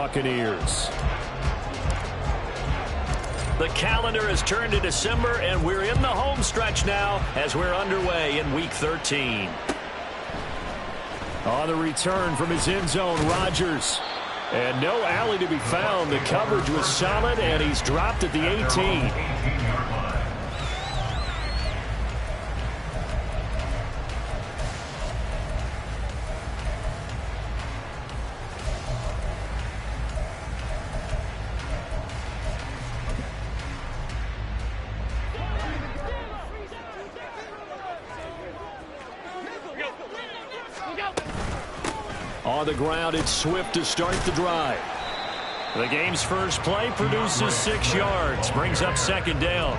Buccaneers. The calendar has turned to December, and we're in the home stretch now as we're underway in Week 13. On the return from his end zone, Rodgers. And no alley to be found. The coverage was solid, and he's dropped at the 18. On the ground, it's Swift to start the drive. The game's first play produces 6 yards, brings up second down.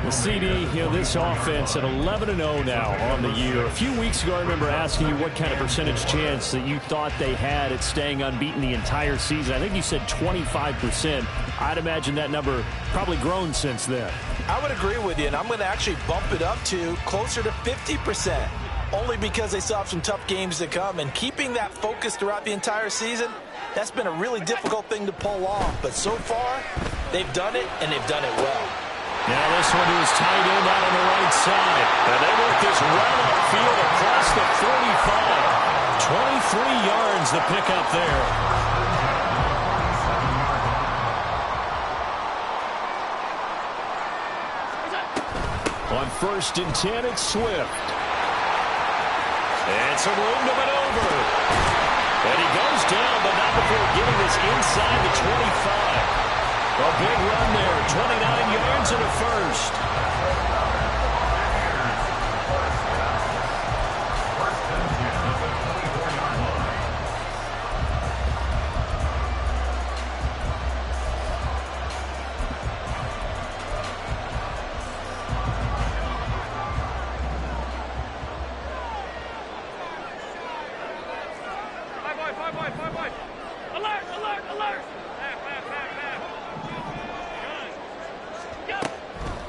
The CD, this offense at 11-0 now on the year. A few weeks ago, I remember asking you what kind of percentage chance that you thought they had at staying unbeaten the entire season. I think you said 25%. I'd imagine that number probably grown since then. I would agree with you, and I'm going to actually bump it up to closer to 50%. Only because they still have some tough games to come, and keeping that focus throughout the entire season, that's been a really difficult thing to pull off. But so far, they've done it, and they've done it well. Now this one to his tight end out on the right side. And they work this well upfield across the 45. 23 yards the pickup there. On 1st and 10, it's Swift. And some room to maneuver. And he goes down, but not before getting this inside the 25. A big run there, 29 yards and a first.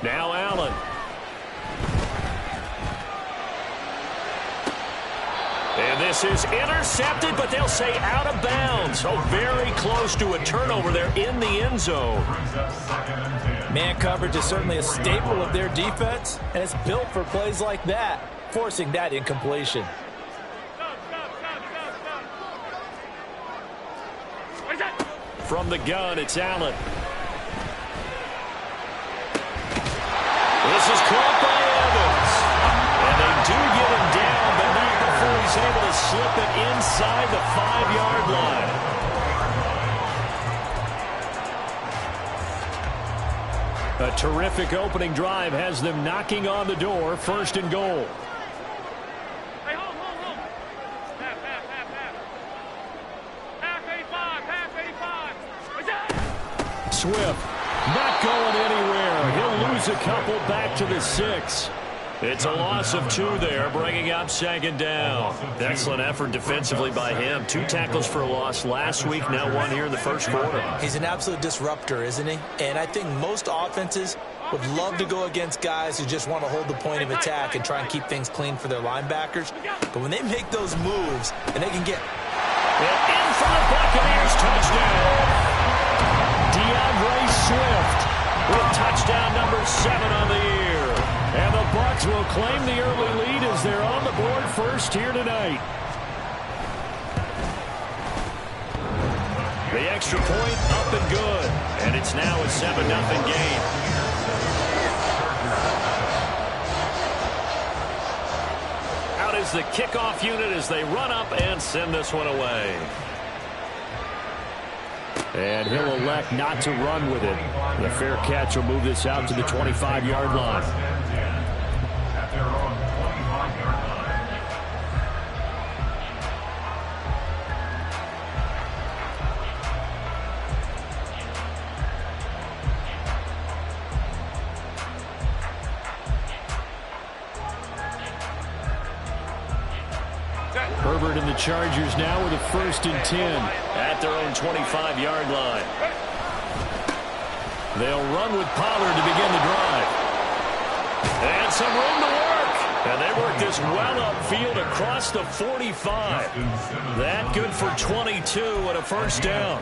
Now Allen. And this is intercepted, but they'll say out of bounds. So very close to a turnover there in the end zone. Man coverage is certainly a staple of their defense, and it's built for plays like that, forcing that incompletion. From the gun, it's Allen. This is caught by Evans. And they do get him down, but not before he's able to slip it inside the 5-yard line. A terrific opening drive has them knocking on the door, 1st and goal. Hey, hold. Half 85, half 85. Swift not going anywhere. He'll lose a couple back to the 6. It's a loss of 2 there, bringing up 2nd down. Excellent effort defensively by him. 2 tackles for a loss last week, now 1 here in the first quarter. He's an absolute disruptor, isn't he? And I think most offenses would love to go against guys who just want to hold the point of attack and try and keep things clean for their linebackers. But when they make those moves, and they can get... In for the Buccaneers, touchdown. DeAndre Swift with touchdown number 7 on the year. And the Bucs will claim the early lead as they're on the board first here tonight. The extra point up and good. And it's now a 7-0 game. Out is the kickoff unit as they run up and send this one away. And he'll elect not to run with it. The fair catch will move this out to the 25-yard line. Herbert and the Chargers now with a 1st and 10 at their own 25-yard line. They'll run with Pollard to begin the drive. And some room to work. And they work this well upfield across the 45. That good for 22 and a first down.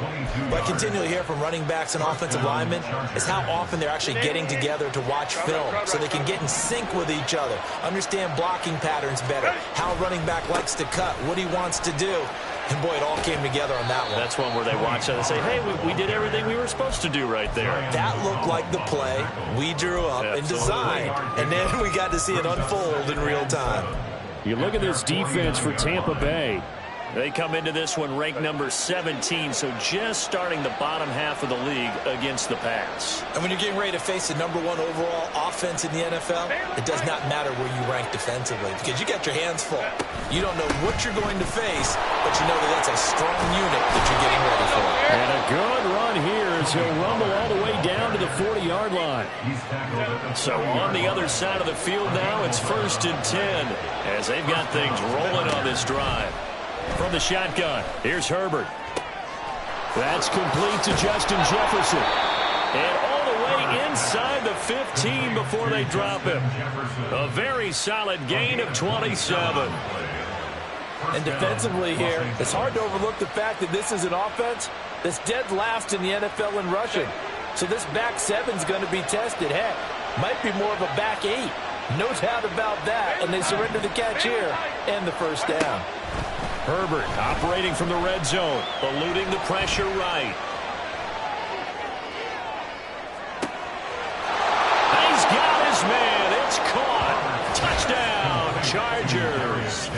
What I continually hear from running backs and offensive linemen is how often they're actually getting together to watch film so they can get in sync with each other, understand blocking patterns better, how a running back likes to cut, what he wants to do. And, boy, it all came together on that one. That's one where they watch it and say, hey, we did everything we were supposed to do right there. That looked like the play we drew up and designed. And then we got to see it unfold in real time. You look at this defense for Tampa Bay. They come into this one ranked number 17, so just starting the bottom half of the league against the pass. And when you're getting ready to face the #1 overall offense in the NFL, it does not matter where you rank defensively because you got your hands full. You don't know what you're going to face, but you know that that's a strong unit that you're getting ready for. And a good run here as he'll rumble all the way down to the 40-yard line. So on the other side of the field now, it's 1st and 10 as they've got things rolling on this drive. From the shotgun, here's Herbert. That's complete to Justin Jefferson. And all the way inside the 15 before they drop him. A very solid gain of 27. And defensively here, it's hard to overlook the fact that this is an offense that's dead last in the NFL in rushing. So this back seven's going to be tested. Heck, might be more of a back eight. No doubt about that. And they surrender the catch here and the first down. Herbert operating from the red zone, eluding the pressure right. He's got his man. It's caught. Touchdown, Chargers.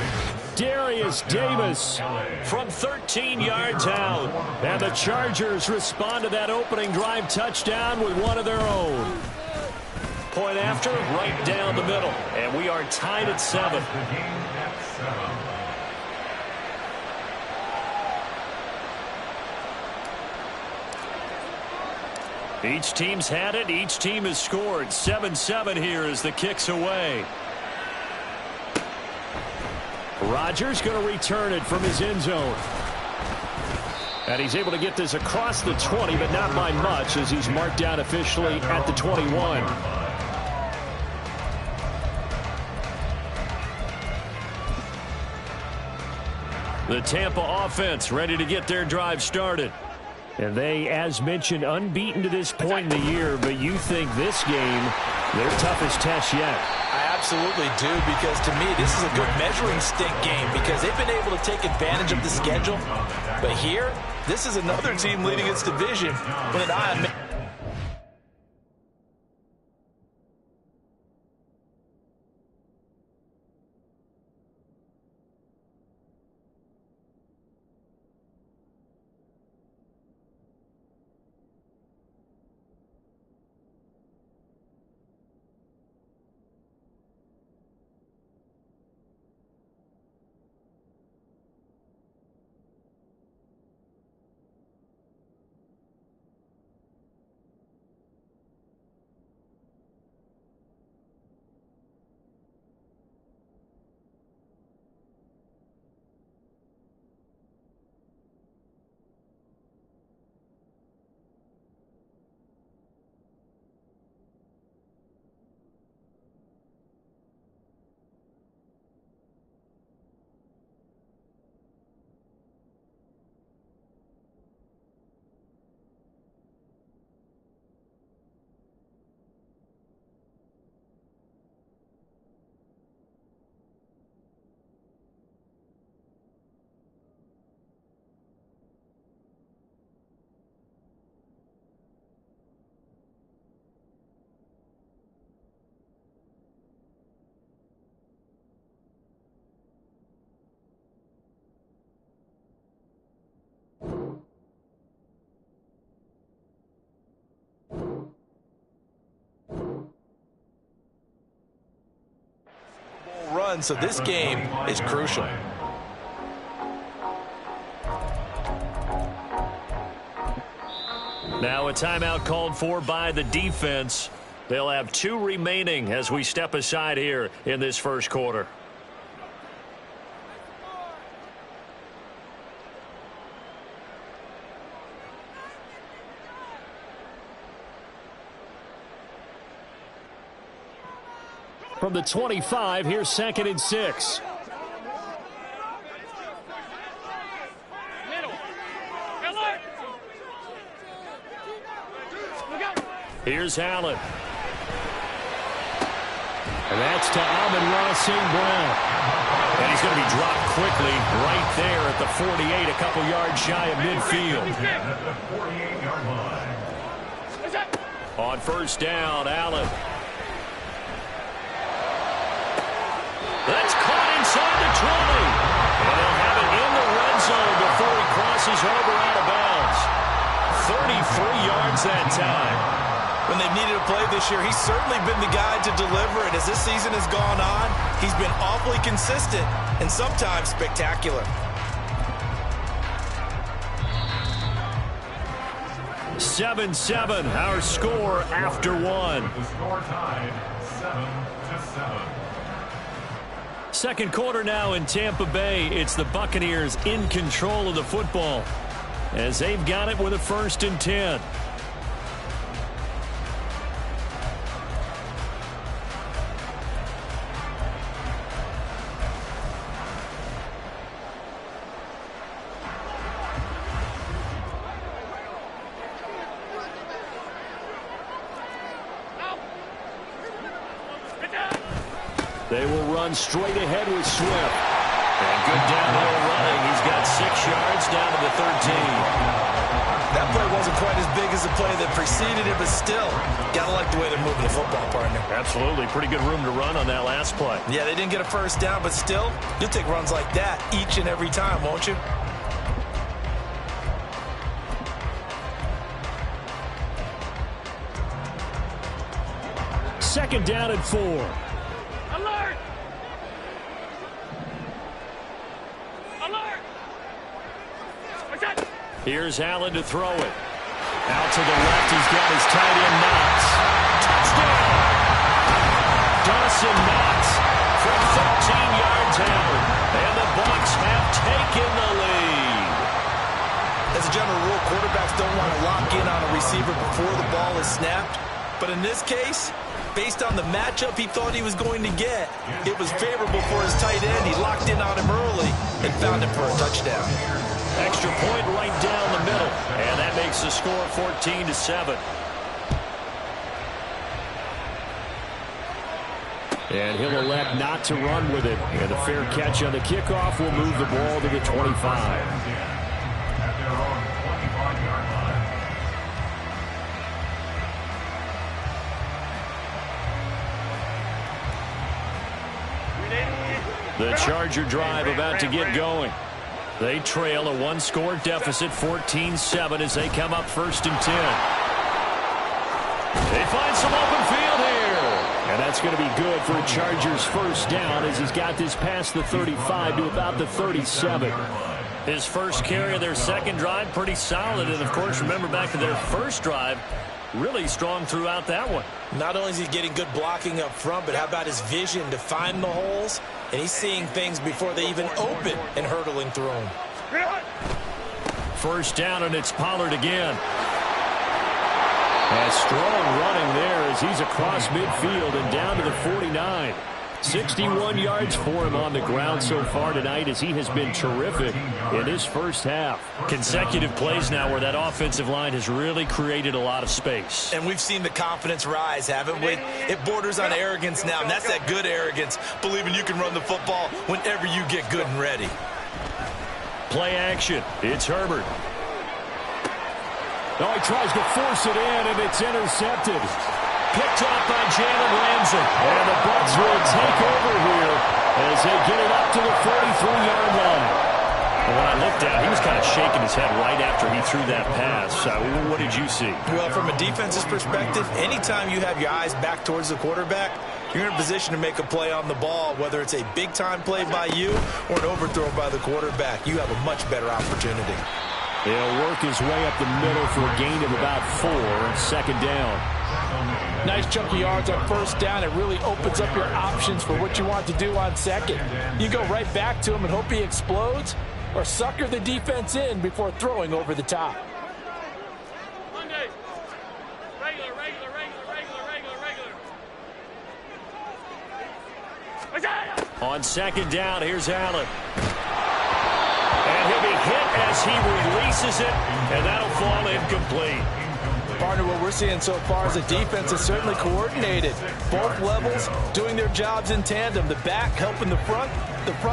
Darius Davis from 13 yards out. And the Chargers respond to that opening drive touchdown with one of their own. Point after, right down the middle. And we are tied at 7. Each team's had it. Each team has scored. 7-7 here as the kick's away. Rodgers going to return it from his end zone. And he's able to get this across the 20, but not by much as he's marked down officially at the 21. The Tampa offense ready to get their drive started. And they, as mentioned, unbeaten to this point in the year, but you think this game, their toughest test yet. I absolutely do, because to me, this is a good measuring stick game because they've been able to take advantage of the schedule. But here, this is another team leading its division with an eye on... run, so this game is crucial. Now a timeout called for by the defense. They'll have 2 remaining as we step aside here in this first quarter. From the 25, here's 2nd and 6. Here's Allen. And that's to Amon-Ra St. Brown. And he's going to be dropped quickly right there at the 48, a couple yards shy of midfield. On first down, Allen. That's caught inside the 20. And they'll have it in the red zone before he crosses over out of bounds. 33 yards that time. When they've needed a play this year, he's certainly been the guy to deliver. And as this season has gone on, he's been awfully consistent and sometimes spectacular. 7-7, our score after one. The score tied 7-7. Second quarter now in Tampa Bay. It's the Buccaneers in control of the football as they've got it with a 1st and 10. They will run straight ahead with Swift. And good downhill running. He's got 6 yards down to the 13. That play wasn't quite as big as the play that preceded it, but still, got to like the way they're moving the football, partner. Absolutely. Pretty good room to run on that last play. Yeah, they didn't get a first down, but still, you'll take runs like that each and every time, won't you? Second down and 4. Alert! Alert! Here's Allen to throw it. Out to the left, he's got his tight end Knox. Touchdown! Dawson Knox from 13 yards out. And the Bucs have taken the lead. As a general rule, quarterbacks don't want to lock in on a receiver before the ball is snapped. But in this case, based on the matchup he thought he was going to get, it was favorable for his tight end. He locked in on him early and found him for a touchdown. Extra point right down the middle. And that makes the score 14-7. And he'll elect not to run with it. And a fair catch on the kickoff will move the ball to the 25. The Charger drive about to get going. They trail a 1-score deficit, 14-7, as they come up 1st and 10. They find some open field here. And that's going to be good for a Chargers first down as he's got this past the 35 to about the 37. His first carry of their second drive, pretty solid. And, of course, remember back to their first drive, really strong throughout that one. Not only is he getting good blocking up front, but how about his vision to find the holes? And he's seeing things before they even open and hurdling through them. First down, and it's Pollard again. A strong running there as he's across midfield and down to the 49. 61 yards for him on the ground so far tonight as he has been terrific in his first half. Consecutive plays now where that offensive line has really created a lot of space. And we've seen the confidence rise, haven't we? It borders on arrogance now, and that's that good arrogance, believing you can run the football whenever you get good and ready. Play action. It's Herbert. Oh, he tries to force it in, and it's intercepted. Picked up by Jalen Ramsey. And the Bucs will take over here as they get it up to the 43-yard line. And when I looked down, he was kind of shaking his head right after he threw that pass. What did you see? Well, from a defense's perspective, anytime you have your eyes back towards the quarterback, you're in a position to make a play on the ball, whether it's a big-time play by you or an overthrow by the quarterback. You have a much better opportunity. He'll work his way up the middle for a gain of about 4, second down. Nice chunky yards on first down. It really opens up your options for what you want to do on second. You go right back to him and hope he explodes, or sucker the defense in before throwing over the top. Monday. Regular. On second down, here's Allen. And he'll be hit as he releases it, and that'll fall incomplete. Partner, what we're seeing so far is the defense is certainly coordinated. Both levels doing their jobs in tandem. The back helping the front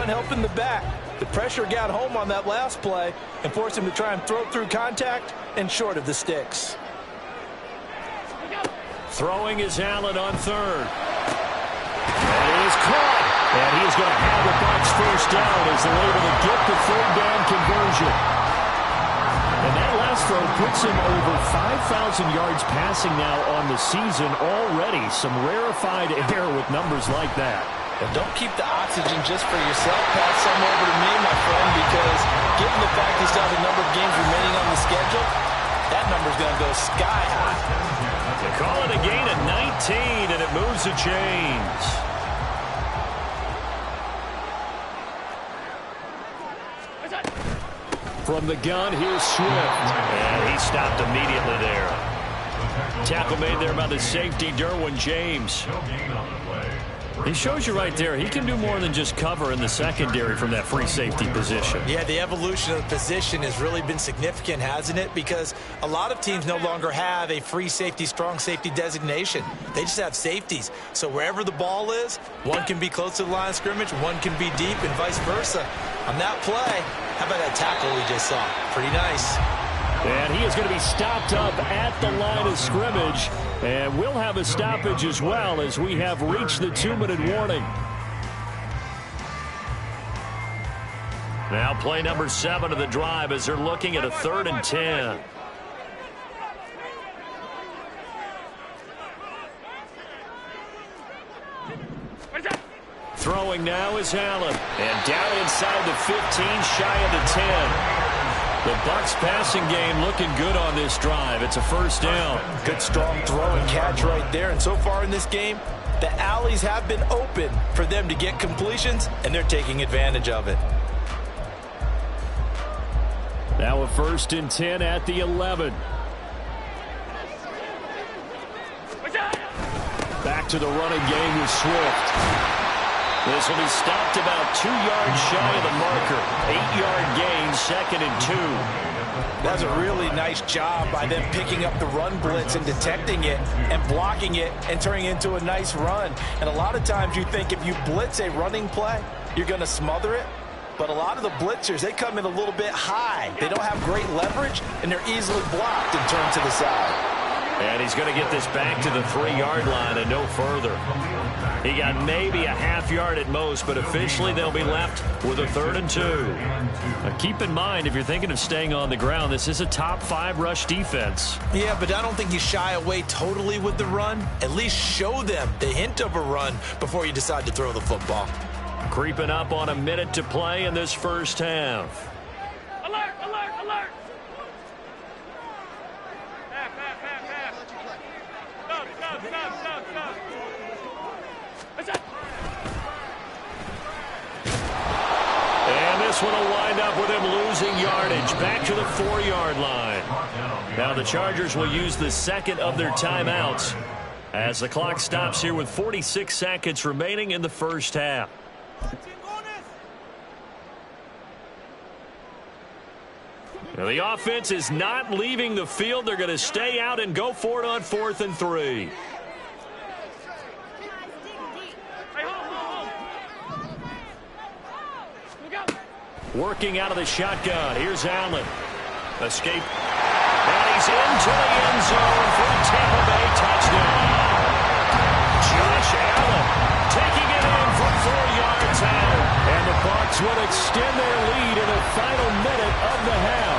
helping the back. The pressure got home on that last play and forced him to try and throw through contact and short of the sticks. Throwing is Allen on third. And it is caught. And he's going to have the Bucs first down as they're able to get the third down conversion. And that last throw puts him over 5,000 yards passing now on the season already. Some rarefied air with numbers like that. Well, don't keep the oxygen just for yourself. Pass some over to me, my friend, because given the fact he still has a number of games remaining on the schedule, that number's going to go sky high. They call it a gain of 19, and it moves the chains. From the gun, here's Swift. And he stopped immediately there. Tackle made there by the safety, Derwin James. He shows you right there, he can do more than just cover in the secondary from that free safety position. Yeah, the evolution of the position has really been significant, hasn't it? Because a lot of teams no longer have a free safety, strong safety designation. They just have safeties. So wherever the ball is, one can be close to the line of scrimmage, one can be deep, and vice versa. On that play, how about that tackle we just saw? Pretty nice. And he is going to be stopped up at the line of scrimmage. And we'll have a stoppage as well as we have reached the 2-minute warning. Now play number 7 of the drive as they're looking at a 3rd and 10. Throwing now is Allen. And down inside the 15, shy of the 10. The Bucs passing game looking good on this drive. It's a first down. Good strong throw and catch right there. And so far in this game, the alleys have been open for them to get completions, and they're taking advantage of it. Now a 1st and 10 at the 11. Back to the running game with Swift. This will be stopped about 2 yards shy of the marker. 8-yard gain, 2nd and 2. That's a really nice job by them picking up the run blitz and detecting it and blocking it and turning it into a nice run. And a lot of times you think if you blitz a running play, you're going to smother it. But a lot of the blitzers, they come in a little bit high. They don't have great leverage, and they're easily blocked and turned to the side. And he's going to get this back to the 3-yard line and no further. He got maybe a half yard at most, but officially they'll be left with a 3rd and 2. Now keep in mind, if you're thinking of staying on the ground, this is a top 5 rush defense. Yeah, but I don't think you shy away totally with the run. At least show them the hint of a run before you decide to throw the football. Creeping up on a minute to play in this first half. Alert, alert, alert! Half. Stop. And this one will wind up with him losing yardage back to the 4-yard line. Now the Chargers will use the 2nd of their timeouts as the clock stops here with 46 seconds remaining in the first half. Now the offense is not leaving the field. They're going to stay out and go for it on 4th and 3. Working out of the shotgun. Here's Allen. Escape. And he's into the end zone for a Tampa Bay touchdown. Josh Allen taking it in from 4 yards out. And the Bucs would extend their lead in the final minute of the half.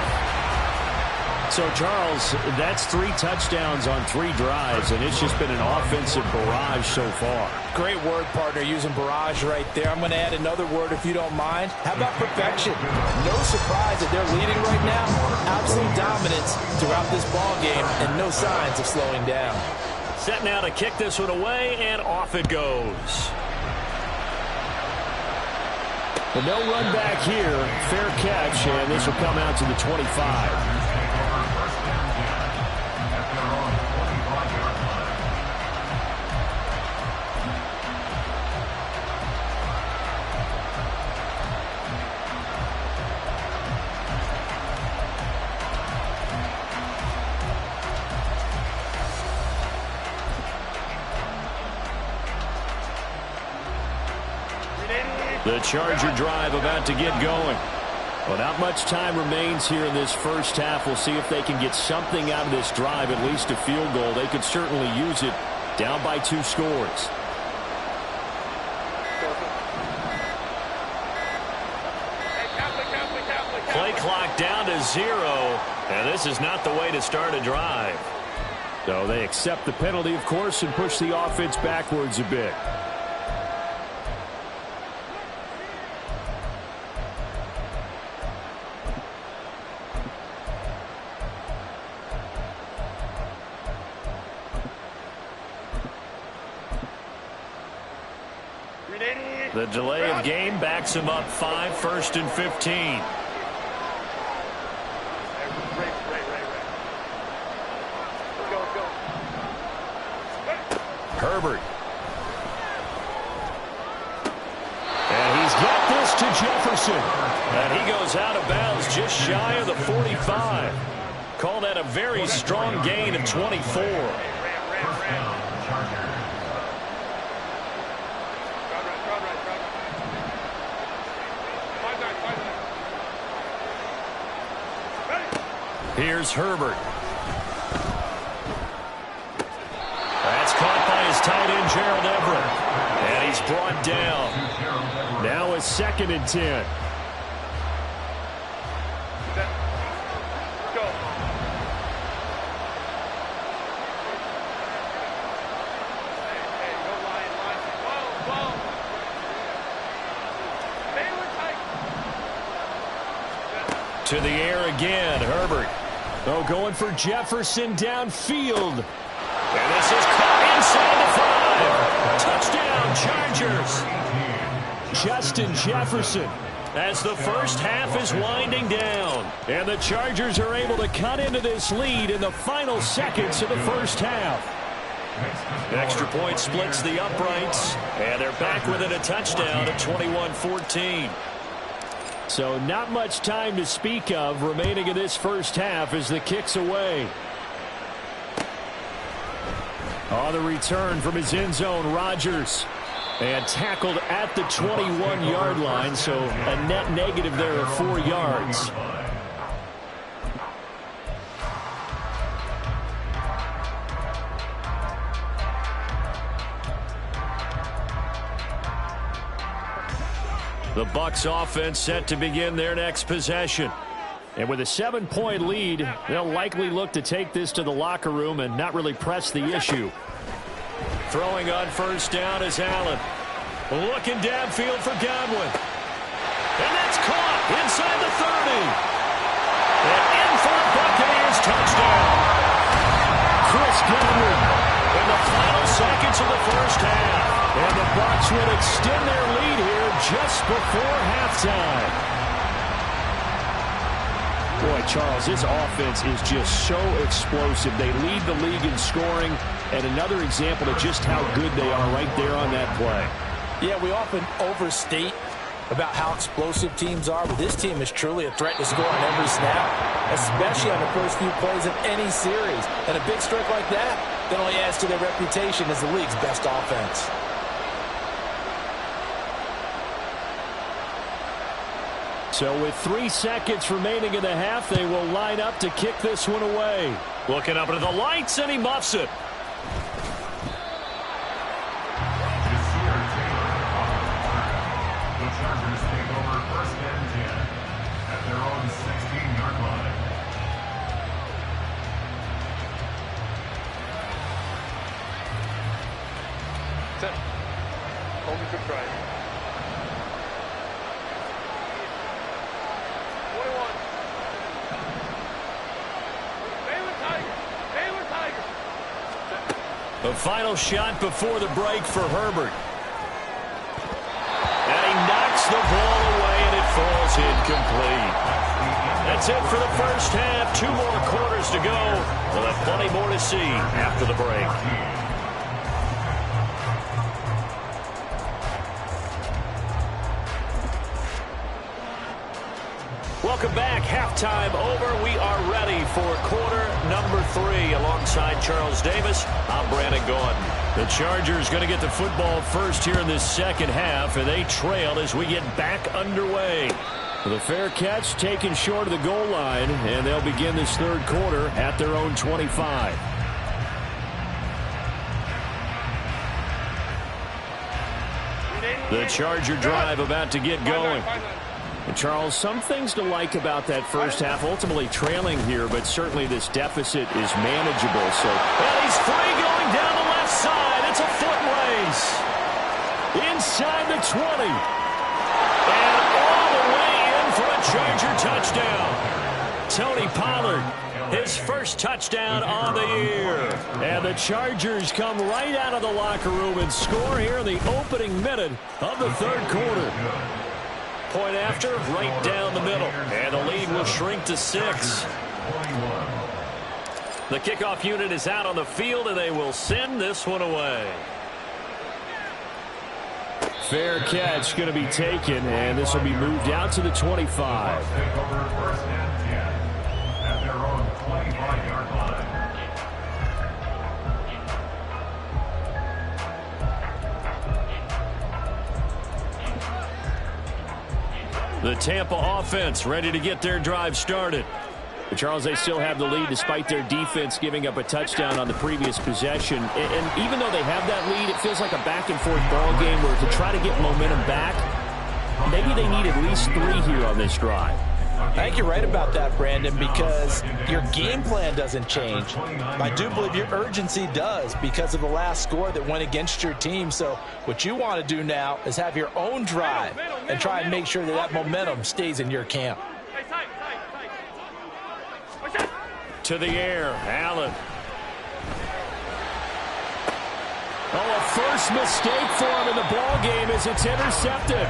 So, Charles, that's 3 touchdowns on 3 drives, and it's just been an offensive barrage so far. Great word, partner, using barrage right there. I'm going to add another word if you don't mind. How about perfection? No surprise that they're leading right now. Absolute dominance throughout this ball game and no signs of slowing down. Set now to kick this one away, and off it goes. But no run back here. Fair catch, and this will come out to the 25. The Charger drive about to get going. Well, not much time remains here in this first half. We'll see if they can get something out of this drive, at least a field goal. They could certainly use it, down by 2 scores. Play clock down to 0, and this is not the way to start a drive. So they accept the penalty, of course, and push the offense backwards a bit. The delay of game backs him up 5, 1st and 15. Herbert. And he's got this to Jefferson. And he goes out of bounds just shy of the 45. Called that a very strong gain of 24. Here's Herbert. That's caught by his tight end, Gerald Everett. And he's brought down. Now a 2nd and 10. To the air again, Herbert. Oh, going for Jefferson downfield. And this is caught inside the 5. Touchdown, Chargers. Justin Jefferson as the first half is winding down. And the Chargers are able to cut into this lead in the final seconds of the first half. Extra point splits the uprights. And they're back within a touchdown at 21-14. So not much time to speak of remaining in this first half as the kick's away. On the return from his end zone, Rodgers. And tackled at the 21-yard line, so a net negative there of 4 yards. The Bucs offense set to begin their next possession. And with a 7-point lead, they'll likely look to take this to the locker room and not really press the issue. Throwing on first down is Allen. Looking downfield for Godwin. And that's caught inside the 30. And in for a Buccaneers touchdown. Chris Godwin in the final seconds of the first half. And the Bucs will extend their lead here just before halftime. Boy, Charles, this offense is just so explosive. They lead the league in scoring, and another example of just how good they are right there on that play. Yeah, we often overstate about how explosive teams are, but this team is truly a threat to score on every snap, especially on the first few plays of any series. And a big strike like that only adds to their reputation as the league's best offense. So with 3 seconds remaining in the half, they will line up to kick this one away. Looking up into the lights, and he muffs it. The Chargers take over 1st and 10 at their own 16-yard line. Set. Only good try. 21. Baylor Tigers. Baylor Tigers. The final shot before the break for Herbert. And he knocks the ball away, and it falls incomplete. That's it for the first half. 2 more quarters to go. We'll have plenty more to see after the break. Welcome back. Halftime over. We are ready for quarter number 3. Alongside Charles Davis, I'm Brandon Gaudin. The Chargers going to get the football first here in this second half, and they trail as we get back underway. The fair catch taken short of the goal line, and they'll begin this third quarter at their own 25. The Charger drive about to get going. And Charles, some things to like about that first half. Ultimately trailing here, but certainly this deficit is manageable. And he's free going down the left side. It's a foot race. Inside the 20. And all the way in for a Charger touchdown. Tony Pollard, his first touchdown on the year. And the Chargers come right out of the locker room and score here in the opening minute of the third quarter. Point after, right down the middle. And the lead will shrink to 6. The kickoff unit is out on the field, and they will send this one away. Fair catch going to be taken, and this will be moved out to the 25. Take over first and 10 at their own 25-yard line. The Tampa offense ready to get their drive started. But Charles, they still have the lead despite their defense giving up a touchdown on the previous possession. And even though they have that lead, it feels like a back-and-forth ball game where to try to get momentum back, maybe they need at least 3 here on this drive. I think you're right about that, Brandon, because your game plan doesn't change. I do believe your urgency does because of the last score that went against your team. So what you want to do now is have your own drive and try and make sure that that momentum stays in your camp. To the air, Allen. Oh, a first mistake for him in the ball game as it's intercepted.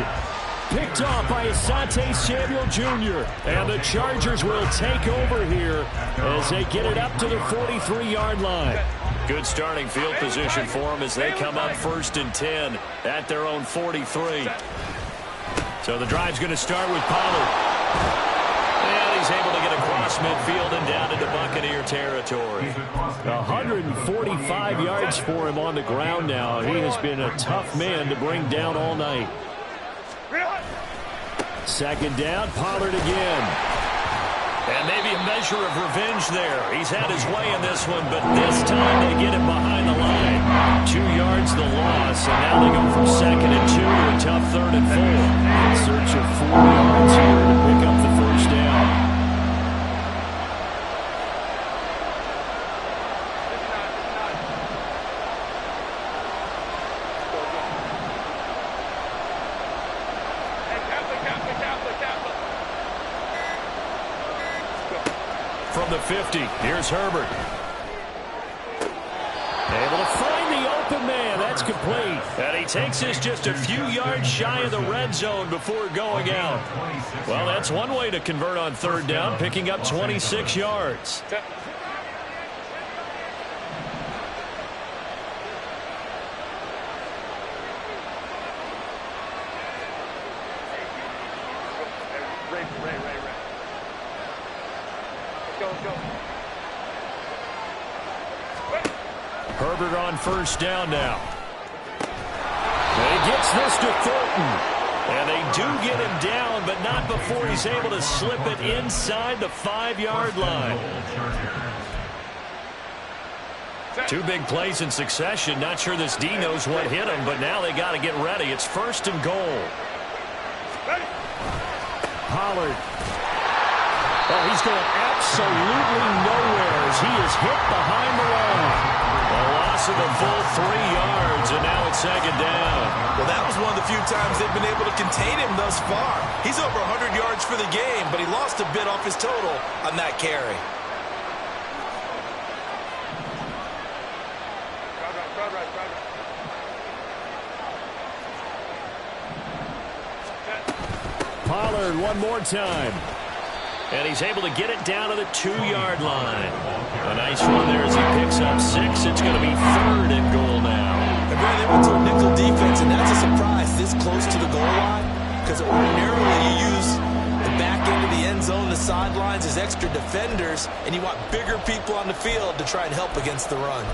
Picked off by Asante Samuel Jr. And the Chargers will take over here as they get it up to the 43-yard line. Good starting field position for them as they come up 1st and 10 at their own 43. So the drive's going to start with Pollard. And he's able to get across midfield and down into Buccaneer territory. 145 yards for him on the ground now. He has been a tough man to bring down all night. Second down, Pollard again. And maybe a measure of revenge there. He's had his way in this one, but this time they get him behind the line. 2 yards the loss, and now they go from 2nd and 2 to a tough 3rd and 4. In search of 4 yards here to pick up the first down. From the 50, here's Herbert. Able to find the open man. That's complete. And he takes this just a few yards shy of the red zone before going out. Well, that's one way to convert on 3rd down, picking up 26 yards. Herbert on 1st down now. And he gets this to Thornton. And they do get him down, but not before he's able to slip it inside the 5-yard line. 2 big plays in succession. Not sure this D knows what hit him, but now they got to get ready. It's 1st and goal. Pollard. Oh, he's going absolutely nowhere as he is hit behind the line. A loss of a full 3 yards, and now it's 2nd down. Well, that was one of the few times they've been able to contain him thus far. He's over 100 yards for the game, but he lost a bit off his total on that carry. Pollard one more time. And he's able to get it down to the 2-yard line. A nice run there as he picks up 6. It's going to be 3rd and goal now. And Brad, they went to a nickel defense, and that's a surprise this close to the goal line, because ordinarily you use the back end of the end zone, the sidelines, as extra defenders, and you want bigger people on the field to try and help against the run.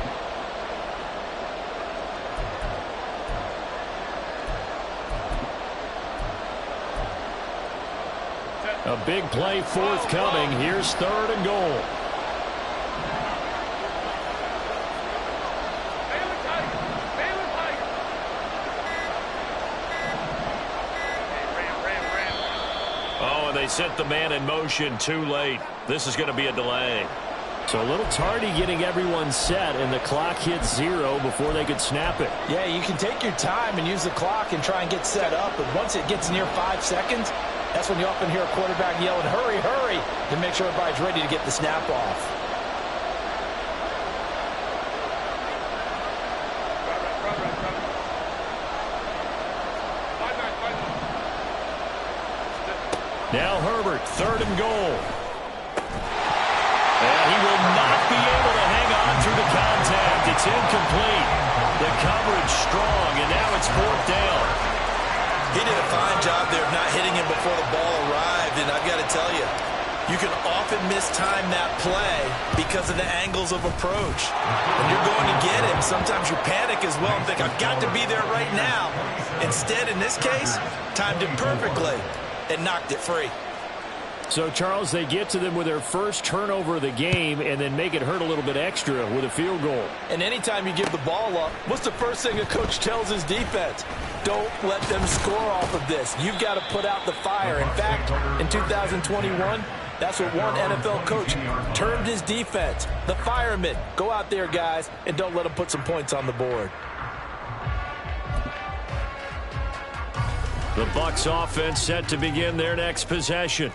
A big play forthcoming. Here's 3rd and goal. Oh, and they set the man in motion too late. This is going to be a delay. So a little tardy getting everyone set, and the clock hits 0 before they could snap it. Yeah, you can take your time and use the clock and try and get set up, but once it gets near 5 seconds, that's when you often hear a quarterback yelling, hurry, hurry, to make sure everybody's ready to get the snap off. Now Herbert, 3rd and goal. And he will not be able to hang on through the contact. It's incomplete. The coverage strong, and now it's 4th down. He did a fine job there of not hitting him before the ball arrived, and I've got to tell you, you can often mistime that play because of the angles of approach. When you're going to get him, sometimes you panic as well and think, I've got to be there right now. Instead, in this case, timed it perfectly and knocked it free. So, Charles, they get to them with their first turnover of the game and then make it hurt a little bit extra with a field goal. And anytime you give the ball up, what's the first thing a coach tells his defense? Don't let them score off of this. You've got to put out the fire. In fact, in 2021, that's what one NFL coach termed his defense. The firemen. Go out there, guys, and don't let them put some points on the board. The Bucs offense set to begin their next possession.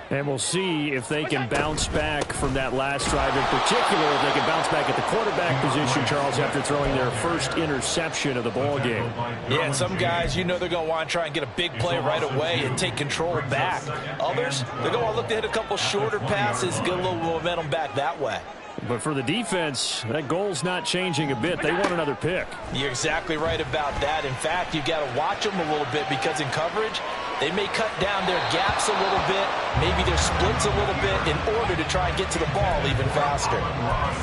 And we'll see if they can bounce back from that last drive in particular, if they can bounce back at the quarterback position, Charles, after throwing their first interception of the ball game. Yeah, and some guys, you know they're going to want to try and get a big play right away and take control back. Others, they're going to look to hit a couple shorter passes, get a little momentum back that way. But for the defense, that goal's not changing a bit. They want another pick. You're exactly right about that. In fact, you've got to watch them a little bit because in coverage, they may cut down their gaps a little bit, maybe their splits a little bit in order to try and get to the ball even faster.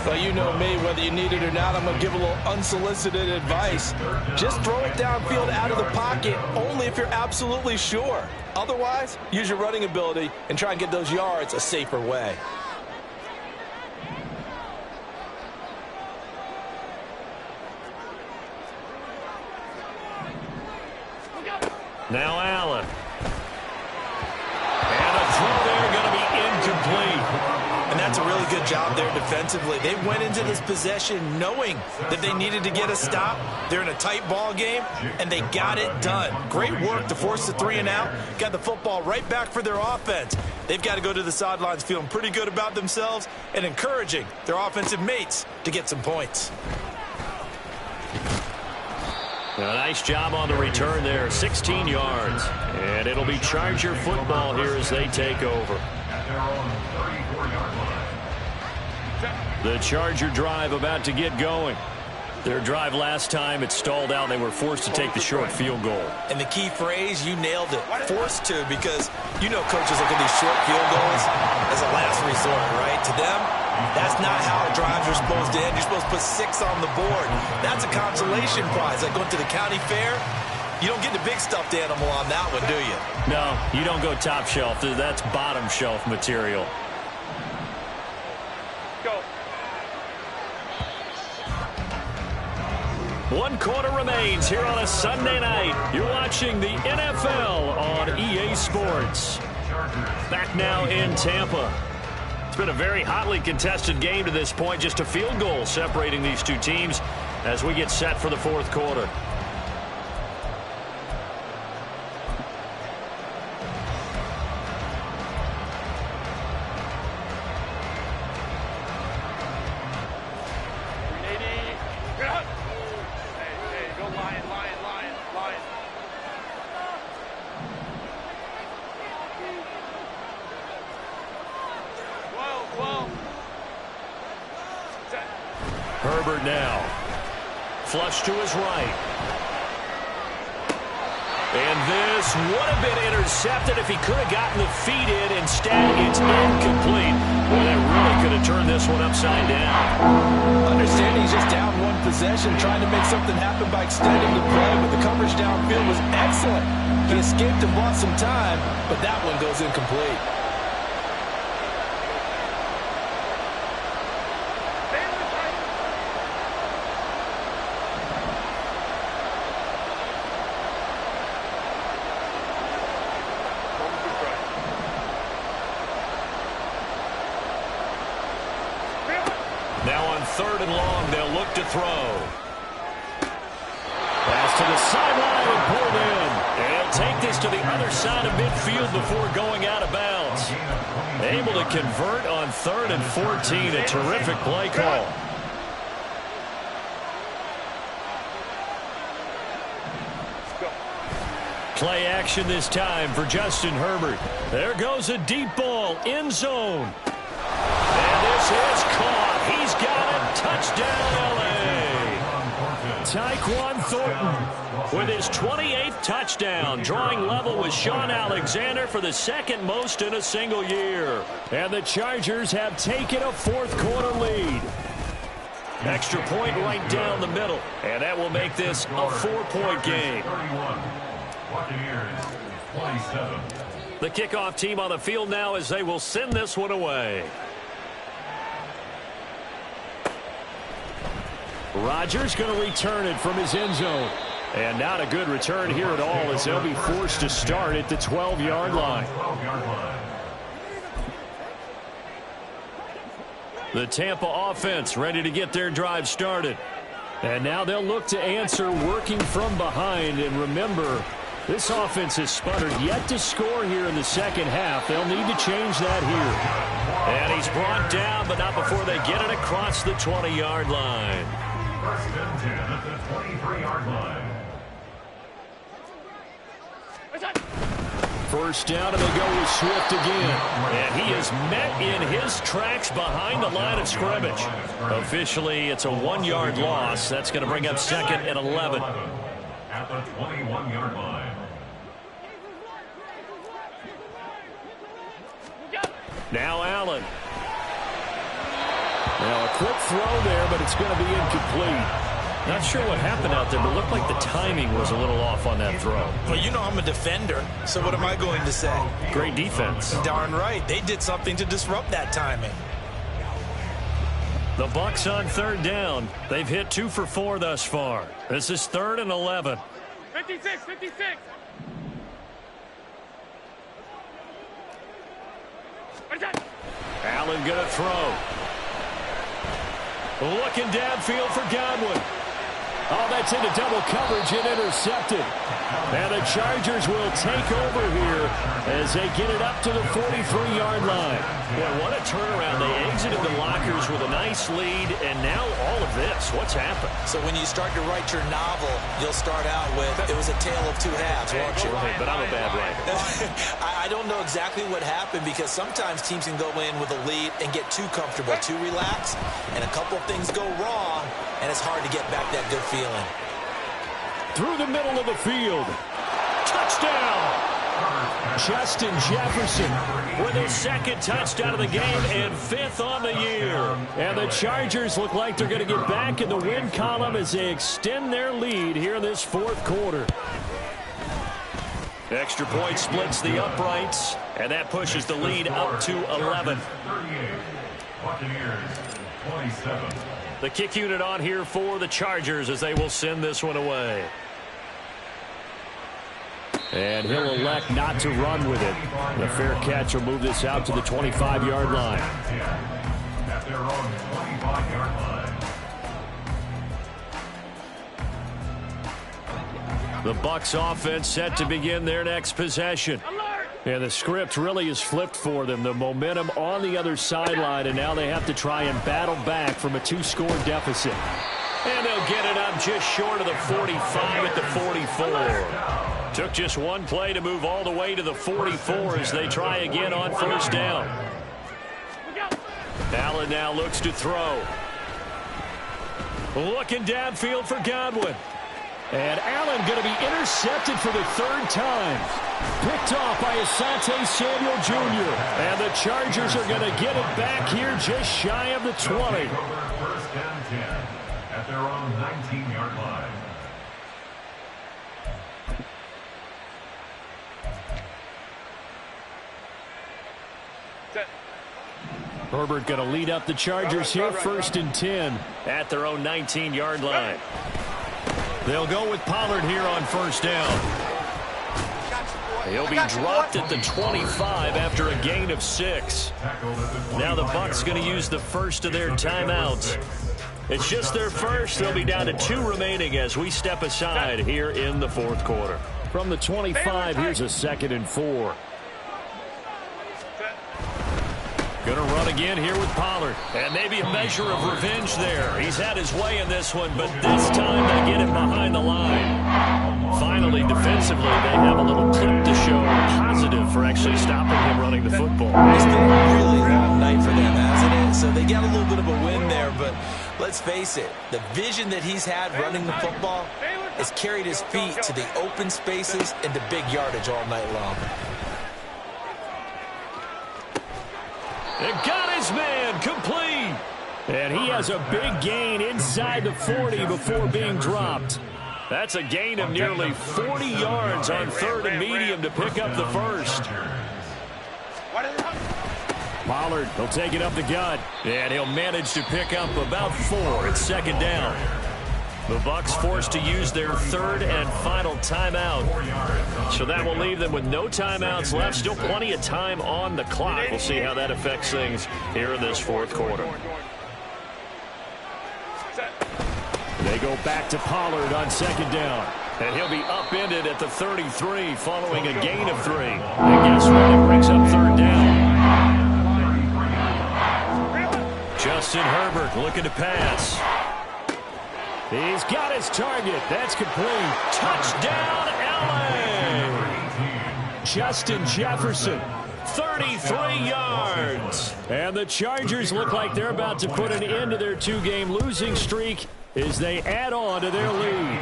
Well, you know me, whether you need it or not, I'm going to give a little unsolicited advice. Just throw it downfield out of the pocket only if you're absolutely sure. Otherwise, use your running ability and try and get those yards a safer way. Now Allen. And a throw there going to be incomplete. And that's a really good job there defensively. They went into this possession knowing that they needed to get a stop. They're in a tight ball game, and they got it done. Great work to force the 3 and out. Got the football right back for their offense. They've got to go to the sidelines feeling pretty good about themselves and encouraging their offensive mates to get some points. A nice job on the return there, 16 yards. And it'll be Charger football here as they take over. The Charger drive about to get going. Their drive last time, it stalled out, and they were forced to take the short field goal. And the key phrase, you nailed it, forced to, because you know coaches look at these short field goals as a last resort, right? To them, that's not how drives are supposed to end. You're supposed to put 6 on the board. That's a consolation prize. Like going to the county fair, you don't get the big stuffed animal on that one, do you? No, you don't go top shelf. That's bottom shelf material. Go. 1 quarter remains here on a Sunday night. You're watching the NFL on EA Sports. Back now in Tampa. It's been a very hotly contested game to this point. Just a field goal separating these two teams as we get set for the 4th quarter. Herbert now. Flush to his right. And this would have been intercepted if he could have gotten the feet in. Instead, it's incomplete. Boy, that really could have turned this one upside down. Understanding he's just down one possession, trying to make something happen by extending the play, but the coverage downfield was excellent. He escaped and bought some time, but that one goes incomplete. Now on 3rd and long, they'll look to throw. Pass to the sideline and pulled in. And he'll take this to the other side of midfield before going out of bounds. Able to convert on 3rd and 14. A terrific play call. Play action this time for Justin Herbert. There goes a deep ball, end zone. And this is caught. He's got it. Touchdown, L.A. Tyquan Thornton with his 28th touchdown, drawing level with Sean Alexander for the 2nd most in a single year. And the Chargers have taken a 4th quarter lead. Extra point right down the middle. And that will make this a 4-point game. The kickoff team on the field now as they will send this one away. Rodgers going to return it from his end zone. And not a good return here at all as they'll be forced to start at the 12-yard line. The Tampa offense ready to get their drive started. And now they'll look to answer working from behind. And remember, this offense has sputtered yet to score here in the second half. They'll need to change that here. And he's brought down, but not before they get it across the 20-yard line. 1st and 10 at the 23-yard line. First down, and they go with Swift again. And he is met in his tracks behind the line of scrimmage. Officially, it's a 1-yard loss. That's going to bring up 2nd and 11. At the 21-yard line. Now Allen. Now a quick throw there, but it's going to be incomplete. Not sure what happened out there, but it looked like the timing was a little off on that throw. Well, you know I'm a defender, so what am I going to say? Great defense. Darn right. They did something to disrupt that timing. The Bucks on 3rd down. They've hit 2 for 4 thus far. This is 3rd and 11. 56, 56. Allen going to throw. Looking downfield for Godwin. Oh, that's into double coverage and intercepted. And the Chargers will take over here as they get it up to the 43-yard line. Boy, what a turnaround. They exited the lockers with a nice lead, and now all of this. What's happened? So when you start to write your novel, you'll start out with, it was a tale of 2 halves, won't you? Right, but I'm a bad writer. I don't know exactly what happened because sometimes teams can go in with a lead and get too comfortable, too relaxed, and a couple of things go wrong, and it's hard to get back that good feeling. Through the middle of the field. Touchdown! Justin Jefferson with his 2nd touchdown of the game and 5th on the year. And the Chargers look like they're going to get back in the win column as they extend their lead here in this 4th quarter. Extra point splits the uprights, and that pushes the lead up to 11. 38. Buccaneers 27. The kick unit on here for the Chargers as they will send this one away. And he'll elect not to run with it. The fair catch will move this out to the 25-yard line. At their own 25-yard line. The Bucs offense set to begin their next possession. And the script really is flipped for them. The momentum on the other sideline, and now they have to try and battle back from a 2-score deficit. And they'll get it up just short of the 45 at the 44. Took just one play to move all the way to the 44 as they try again on 1st down. Allen now looks to throw. Looking downfield for Godwin. And Allen going to be intercepted for the third time. Picked off by Asante Samuel Jr. And the Chargers are going to get it back here just shy of the 20. First and 10 at their own 19-yard line. Herbert going to lead up the Chargers here, first and 10 at their own 19-yard line. They'll go with Pollard here on first down. He'll be dropped at the 25 after a gain of 6. Now the Bucs going to use the first of their timeouts. It's just their first. They'll be down to 2 remaining as we step aside here in the fourth quarter. From the 25, here's a 2nd and 4. Going to run again here with Pollard. And maybe a measure of revenge there. He's had his way in this one, but this time they get him behind the line. Finally, defensively, they have a little clip to show positive for actually stopping him running the football. It's been a really long night for them, hasn't it? So they got a little bit of a win there, but let's face it, the vision that he's had running the football has carried his feet to the open spaces and to big yardage all night long. It got his man complete. And he has a big gain inside the 40 before being dropped. That's a gain of nearly 40 yards on 3rd and medium to pick up the first. Pollard, he'll take it up the gut. And he'll manage to pick up about 4 at 2nd down. The Bucs forced to use their 3rd and final timeout. So that will leave them with no timeouts left. Still plenty of time on the clock. We'll see how that affects things here in this fourth quarter. They go back to Pollard on 2nd down. And he'll be upended at the 33 following a gain of 3. And guess what? It brings up 3rd down. Justin Herbert looking to pass. He's got his target. That's complete. Touchdown, LA! Justin Jefferson, 33 yards. And the Chargers look like they're about to put an end to their 2-game losing streak as they add on to their lead.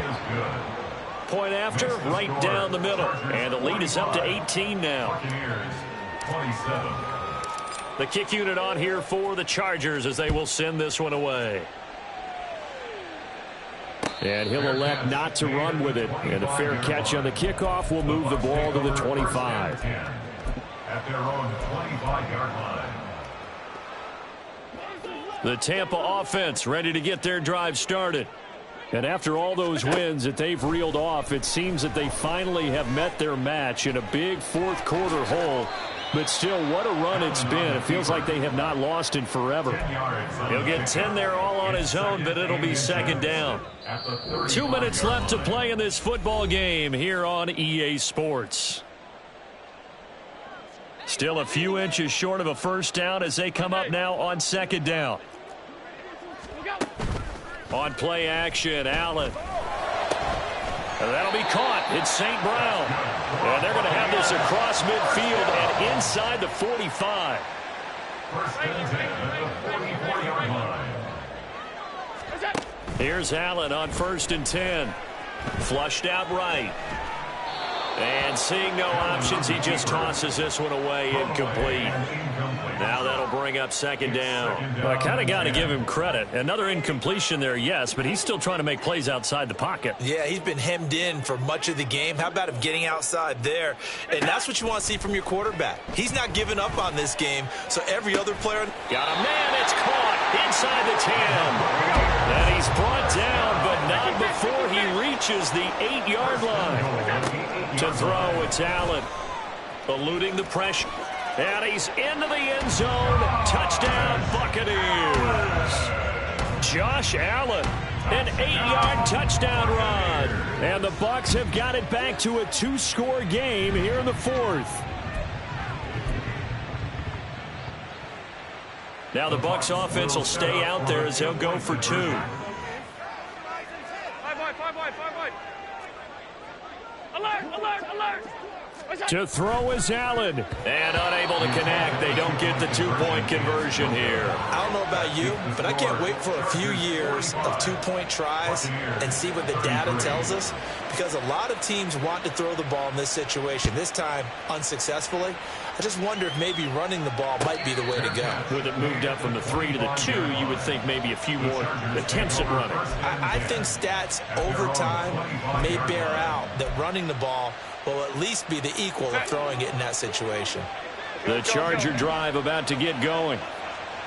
Point after, right down the middle. And the lead is up to 18 now. The kick unit on here for the Chargers as they will send this one away. And he'll elect not to run with it. And a fair catch on the kickoff will move the ball to the 25. At their own 25-yard line. The Tampa offense ready to get their drive started. And after all those wins that they've reeled off, it seems that they finally have met their match in a big fourth quarter hole. But still, what a run it's been. It feels like they have not lost in forever. He'll get 10 there all on his own, but it'll be 2nd down. 2 minutes left to play in this football game here on EA Sports. Still a few inches short of a first down as they come up now on 2nd down. On play action, Allen. And that'll be caught. It's St. Brown. And they're going to have this across midfield and inside the 45. First and 10 at the 44-yard line. Here's Allen on 1st and 10. Flushed out right. And seeing no options, he just tosses this one away, incomplete. Now that'll bring up 2nd down. Well, I kind of got to give him credit. Another incompletion there, yes, but he's still trying to make plays outside the pocket. Yeah, he's been hemmed in for much of the game. How about him getting outside there? And that's what you want to see from your quarterback. He's not giving up on this game, so every other player... Got a man, it's caught inside the 10. And he's brought down, but not before he reaches the 8-yard line. To throw, it's Allen. Eluding the pressure. And he's into the end zone. Touchdown, Buccaneers. Josh Allen, an 8-yard touchdown run. And the Bucs have got it back to a 2-score game here in the fourth. Now the Bucs offense will stay out there as they'll go for 2. 5 wide, 5 wide, 5 wide. Alert, alert, alert. To throw is Allen. And unable to connect. They don't get the two-point conversion here. I don't know about you, but I can't wait for a few years of two-point tries and see what the data tells us, because a lot of teams want to throw the ball in this situation, this time unsuccessfully. I just wonder if maybe running the ball might be the way to go. With it moved up from the 3 to the 2, you would think maybe a few more attempts at running. I think stats over time may bear out that running the ball will at least be the equal of throwing it in that situation. The Charger drive about to get going.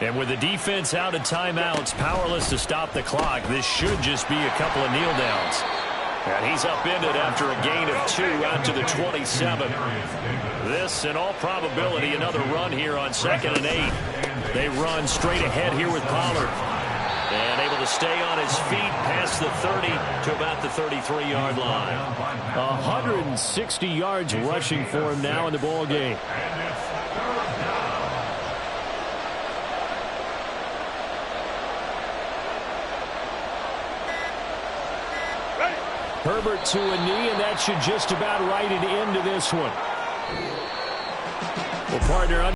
And with the defense out of timeouts, powerless to stop the clock, this should just be a couple of kneel downs. And he's upended after a gain of 2 out to the 27. This, in all probability, another run here on 2nd and 8. They run straight ahead here with Pollard. And able to stay on his feet past the 30 to about the 33-yard line. 160 yards rushing for him now in the ball game. Herbert to a knee, and that should just about write it into this one. Well, partner,